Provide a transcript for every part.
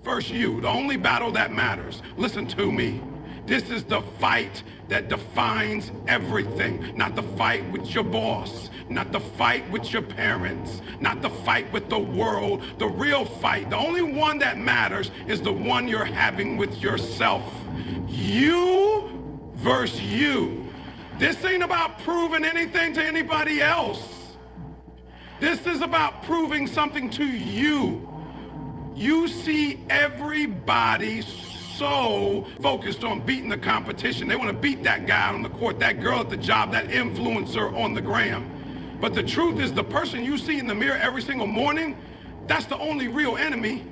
versus you, the only battle that matters. Listen to me. This is the fight that defines everything. Not the fight with your boss, not the fight with your parents, not the fight with the world. The real fight, the only one that matters, is the one you're having with yourself. You versus you. This ain't about proving anything to anybody else. This is about proving something to you. You see everybody so focused on beating the competition. They want to beat that guy on the court, that girl at the job, that influencer on the gram. But the truth is, the person you see in the mirror every single morning, that's the only real enemy.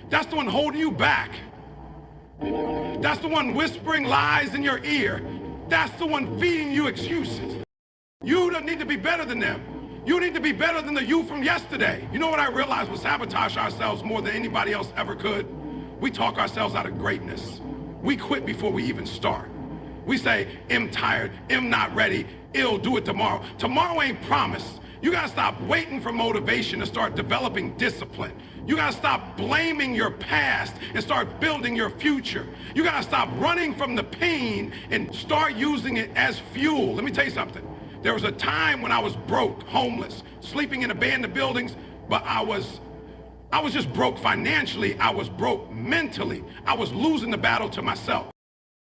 That's the one holding you back. That's the one whispering lies in your ear. That's the one feeding you excuses. You don't need to be better than them. You need to be better than the you from yesterday. You know what I realized? We sabotage ourselves more than anybody else ever could. We talk ourselves out of greatness. We quit before we even start. We say, I'm tired, I'm not ready, it'll do it tomorrow. Tomorrow ain't promised. You gotta stop waiting for motivation and start developing discipline. You gotta stop blaming your past and start building your future. You gotta stop running from the pain and start using it as fuel. Let me tell you something. There was a time when I was broke, homeless, sleeping in abandoned buildings, but I was just broke financially. I was broke mentally. I was losing the battle to myself.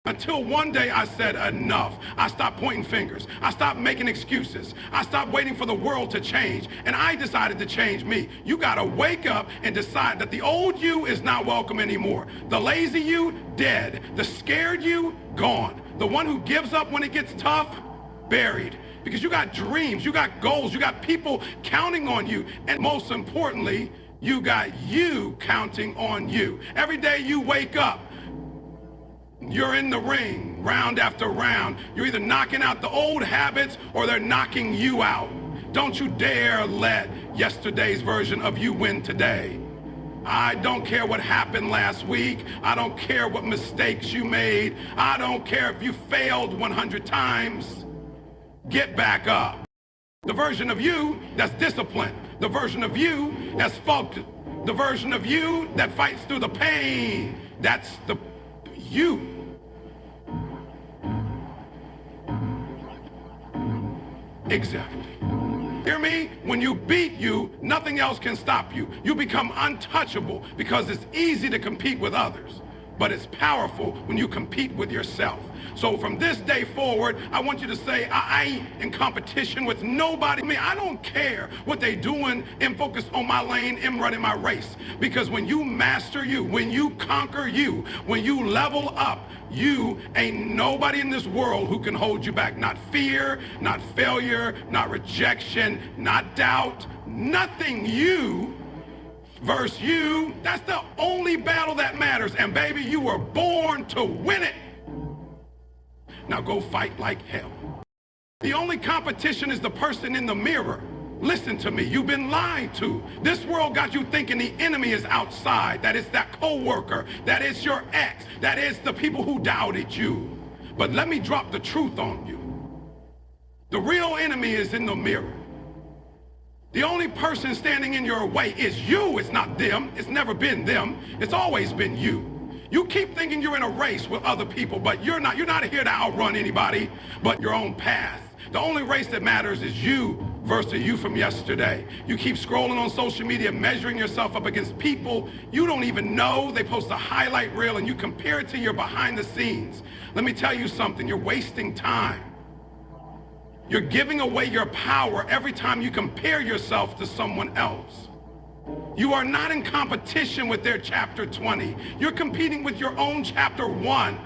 Until one day I said enough. I stopped pointing fingers. I stopped making excuses. I stopped waiting for the world to change. And I decided to change me. You gotta wake up and decide that the old you is not welcome anymore. The lazy you, dead. The scared you, gone. The one who gives up when it gets tough, buried. Because you got dreams, you got goals, you got people counting on you. And most importantly, you got you counting on you. Every day you wake up, you're in the ring, round after round. You're either knocking out the old habits or they're knocking you out. Don't you dare let yesterday's version of you win today. I don't care what happened last week. I don't care what mistakes you made. I don't care if you failed 100 times. Get back up. The version of you that's disciplined. The version of you that's focused. The version of you that fights through the pain. That's the you. Exactly. Hear me? When you beat you, nothing else can stop you. You become untouchable because it's easy to compete with others, but it's powerful when you compete with yourself. So from this day forward, I want you to say, I ain't in competition with nobody. I mean, I don't care what they doing. I'm focused on my lane. I'm running my race. Because when you master you, when you conquer you, when you level up, you ain't nobody in this world who can hold you back. Not fear, not failure, not rejection, not doubt, nothing. You versus you, that's the only battle that matters. And baby, you were born to win it. Now go fight like hell. The only competition is the person in the mirror. Listen to me, you've been lied to. This world got you thinking the enemy is outside, that it's that coworker, that it's your ex, that it's the people who doubted you. But let me drop the truth on you. The real enemy is in the mirror. The only person standing in your way is you. It's not them. It's never been them. It's always been you. You keep thinking you're in a race with other people, but you're not. You're not here to outrun anybody but your own path. The only race that matters is you versus you from yesterday. You keep scrolling on social media, measuring yourself up against people you don't even know. They post a highlight reel and you compare it to your behind the scenes. Let me tell you something. You're wasting time. You're giving away your power every time you compare yourself to someone else. You are not in competition with their chapter 20. You're competing with your own chapter 1.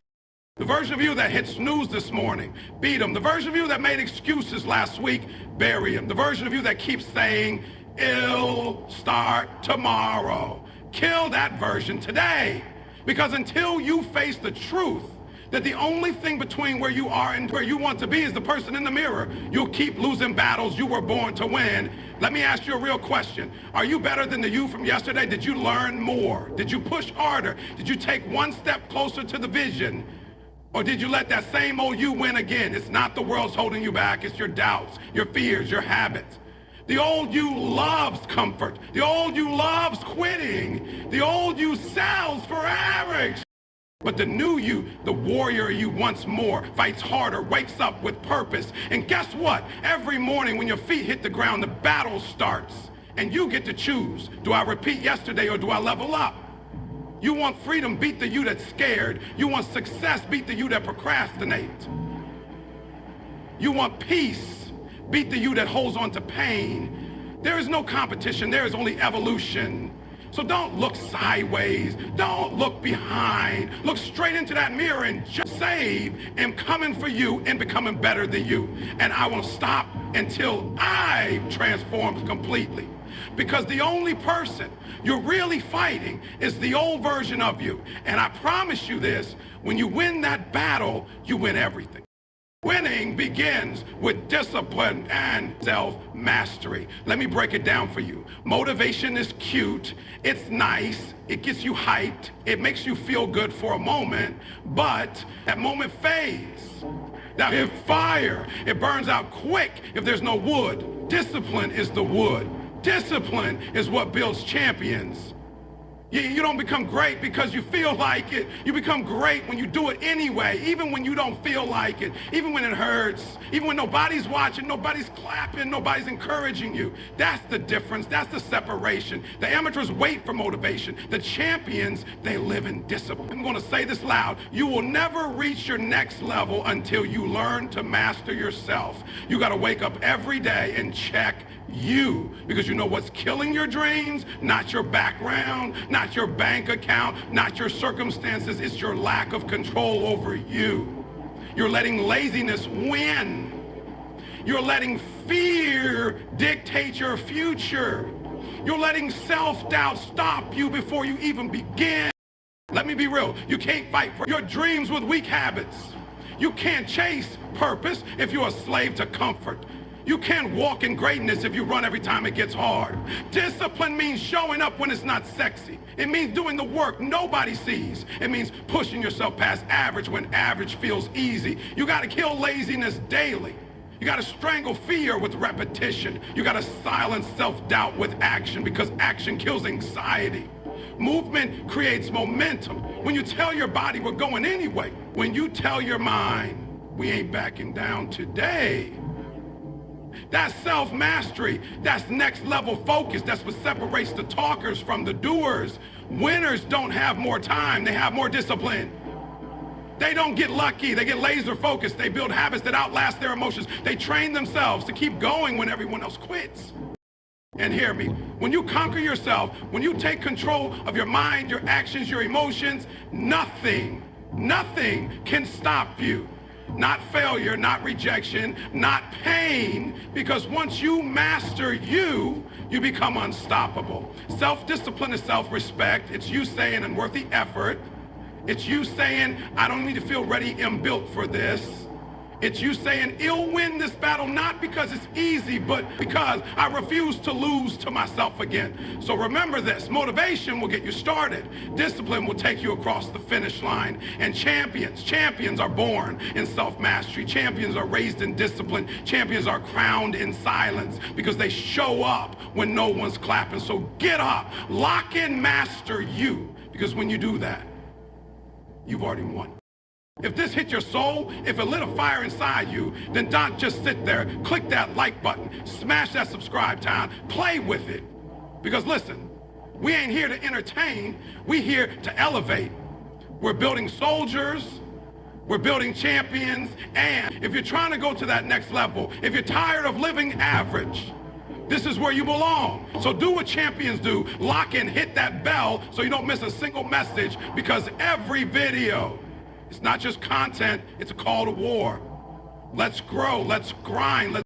The version of you that hit snooze this morning, beat them. The version of you that made excuses last week, bury them. The version of you that keeps saying, it'll start tomorrow. Kill that version today. Because until you face the truth that the only thing between where you are and where you want to be is the person in the mirror, you'll keep losing battles you were born to win. Let me ask you a real question. Are you better than the you from yesterday? Did you learn more? Did you push harder? Did you take one step closer to the vision? Or did you let that same old you win again? It's not the world's holding you back. It's your doubts, your fears, your habits. The old you loves comfort. The old you loves quitting. The old you sells for average. But the new you, the warrior you once more, fights harder, wakes up with purpose. And guess what? Every morning when your feet hit the ground, the battle starts. And you get to choose. Do I repeat yesterday or do I level up? You want freedom, beat the you that's scared. You want success, beat the you that procrastinates. You want peace, beat the you that holds on to pain. There is no competition, there is only evolution. So don't look sideways, don't look behind. Look straight into that mirror and just save. I'm coming for you and becoming better than you. And I won't stop until I transform completely. Because the only person you're really fighting is the old version of you. And I promise you this, when you win that battle, you win everything. Winning begins with discipline and self-mastery. Let me break it down for you. Motivation is cute, it's nice, it gets you hyped, it makes you feel good for a moment, but that moment fades. Now if fire, it burns out quick if there's no wood. Discipline is the wood. Discipline is what builds champions. You don't become great because you feel like it. You become great when you do it anyway, even when you don't feel like it, even when it hurts, even when nobody's watching, nobody's clapping, nobody's encouraging you. That's the difference. That's the separation. The amateurs wait for motivation. The champions, they live in discipline. I'm going to say this loud. You will never reach your next level until you learn to master yourself. You got to wake up every day and check you, because you know what's killing your dreams? Not your background, not your bank account, not your circumstances. It's your lack of control over you. You're letting laziness win. You're letting fear dictate your future. You're letting self-doubt stop you before you even begin. Let me be real. You can't fight for your dreams with weak habits. You can't chase purpose if you're a slave to comfort. You can't walk in greatness if you run every time it gets hard. Discipline means showing up when it's not sexy. It means doing the work nobody sees. It means pushing yourself past average when average feels easy. You got to kill laziness daily. You got to strangle fear with repetition. You got to silence self-doubt with action, because action kills anxiety. Movement creates momentum. When you tell your body we're going anyway, when you tell your mind we ain't backing down today, that's self-mastery. That's next level focus. That's what separates the talkers from the doers. Winners don't have more time. They have more discipline. They don't get lucky. They get laser focused. They build habits that outlast their emotions. They train themselves to keep going when everyone else quits. And hear me, when you conquer yourself, when you take control of your mind, your actions, your emotions, nothing can stop you. Not failure, not rejection, not pain, because once you master you, you become unstoppable. Self-discipline is self-respect. It's you saying I'm worth the effort. It's you saying I don't need to feel ready and built for this. It's you saying you'll win this battle not because it's easy, but because I refuse to lose to myself again. So remember this, motivation will get you started. Discipline will take you across the finish line. And champions are born in self-mastery. Champions are raised in discipline. Champions are crowned in silence because they show up when no one's clapping. So get up, lock in, master you, because when you do that, you've already won. If this hit your soul, if it lit a fire inside you, then don't just sit there. Click that like button, smash that subscribe button, play with it. Because listen, we ain't here to entertain, we here to elevate. We're building soldiers, we're building champions, and if you're trying to go to that next level, if you're tired of living average, this is where you belong. So do what champions do, lock in, hit that bell so you don't miss a single message, because every video, it's not just content, it's a call to war. Let's grow, let's grind, let's